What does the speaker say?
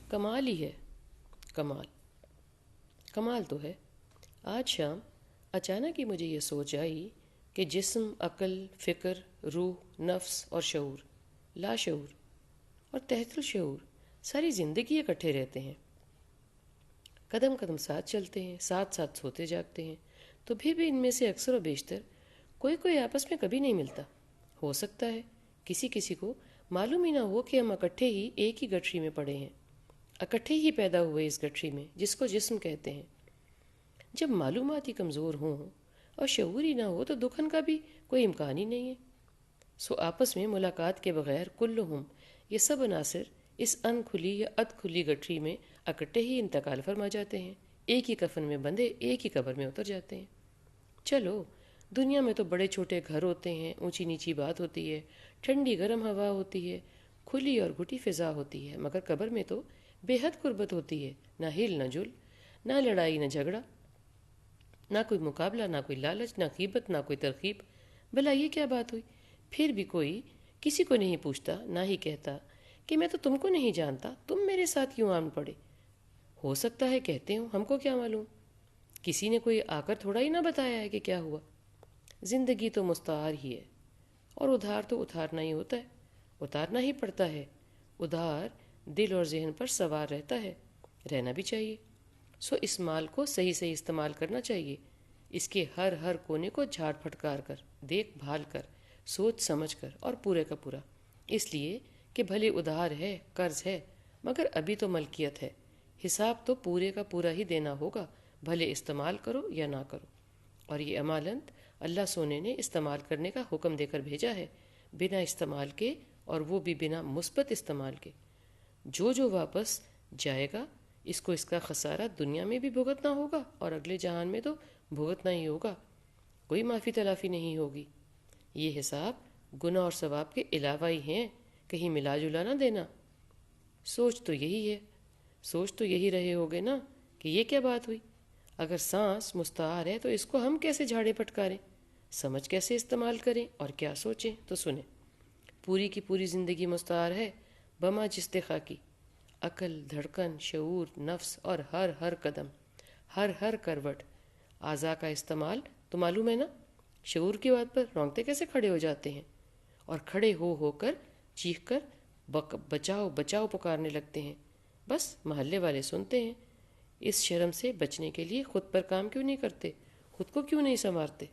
کمال ہی ہے، کمال کمال تو ہے۔ آج شام اچانک ہی مجھے یہ سوچ آئی کہ جسم، عقل، فکر، روح، نفس اور شعور، لاشعور اور تحت الشعور ساری زندگی اکٹھے رہتے ہیں، قدم قدم ساتھ چلتے ہیں، ساتھ ساتھ سوتے جاگتے ہیں، تو پھر بھی ان میں سے اکثر و بیشتر کوئی آپس میں کبھی نہیں ملتا۔ ہو سکتا ہے کسی کسی کو معلوم ہی نہ ہو کہ ہم اکٹھے ہی ایک ہی گٹھری میں پڑے ہیں، اکٹھے ہی پیدا ہوئے اس گٹھری میں جس کو جسم کہتے ہیں۔ جب معلومات ہی کمزور ہوں اور شعور ہی نہ ہو تو دکھن کا بھی کوئی امکان ہی نہیں ہے۔ سو آپس میں ملاقات کے بغیر کلہم، یہ سب عناصر اس ان کھلی یا اد کھلی گٹھری میں اکٹھے ہی انتقال فرما جاتے ہیں، ایک ہی کفن میں بندھے ایک ہی قبر میں اتر جاتے ہیں۔ چلو، دنیا میں تو بڑے چھوٹے گھر ہوتے ہیں، اونچی نیچی بات ہوتی ہے، ٹھنڈی گرم ہوا ہوتی ہے، کھلی اور گھٹی فضا ہوتی ہے، مگر قبر میں تو بے حد قربت ہوتی ہے، نہ ہل نہ جل، نہ لڑائی نہ جھگڑا، نہ کوئی مقابلہ، نہ کوئی لالچ، نہ غیبت، نہ کوئی ترغیب۔ بھلا یہ کیا بات ہوئی؟ پھر بھی کوئی کسی کو نہیں پوچھتا، نہ ہی کہتا کہ میں تو تم کو نہیں جانتا، تم میرے ساتھ کیوں آن پڑے؟ ہو سکتا ہے کہتے ہوں، ہم کو کیا معلوم، کسی نے کوئی آ کر تھوڑا ہی نہ بتایا ہے کہ کیا ہوا۔ زندگی تو مستعار ہی ہے، اور ادھار تو اتارنا ہی ہوتا ہے، اتارنا ہی پڑتا ہے۔ ادھار دل اور ذہن پر سوار رہتا ہے، رہنا بھی چاہیے۔ سو اس مال کو صحیح صحیح استعمال کرنا چاہیے، اس کے ہر کونے کو جھاڑ پھٹکار کر، دیکھ بھال کر، سوچ سمجھ کر، اور پورے کا پورا، اس لیے کہ بھلے ادھار ہے، قرض ہے، مگر ابھی تو ملکیت ہے، حساب تو پورے کا پورا ہی دینا ہوگا، بھلے استعمال کرو یا نہ کرو۔ اور یہ امانت اللہ سونے نے استعمال کرنے کا حکم دے کر بھیجا ہے، بنا استعمال کے، اور وہ بھی بنا مثبت استعمال کے۔ جو واپس جائے گا، اس کو اس کا خسارہ دنیا میں بھی بھگتنا ہوگا اور اگلے جہان میں تو بھگتنا ہی ہوگا، کوئی معافی تلافی نہیں ہوگی۔ یہ حساب گناہ اور ثواب کے علاوہ ہی ہیں، کہیں ملا جلا نہ دینا۔ سوچ تو یہی ہے، سوچ تو یہی رہے ہوگے نا کہ یہ کیا بات ہوئی؟ اگر سانس مستعار ہے تو اس کو ہم کیسے جھاڑے پھٹکاریں، سمجھ کیسے استعمال کریں اور کیا سوچیں؟ تو سنیں، پوری کی پوری زندگی مستعار ہے، بما جست خاکی، عقل، دھڑکن، شعور، نفس اور ہر قدم، ہر کروٹ، اعضاء کا استعمال تو معلوم ہے نا۔ شعور کی بات پر رونگٹے کیسے کھڑے ہو جاتے ہیں، اور کھڑے ہو کر چیخ کر بچاؤ بچاؤ پکارنے لگتے ہیں۔ بس محلے والے سنتے ہیں۔ اس شرم سے بچنے کے لیے خود پر کام کیوں نہیں کرتے، خود کو کیوں نہیں سنوارتے؟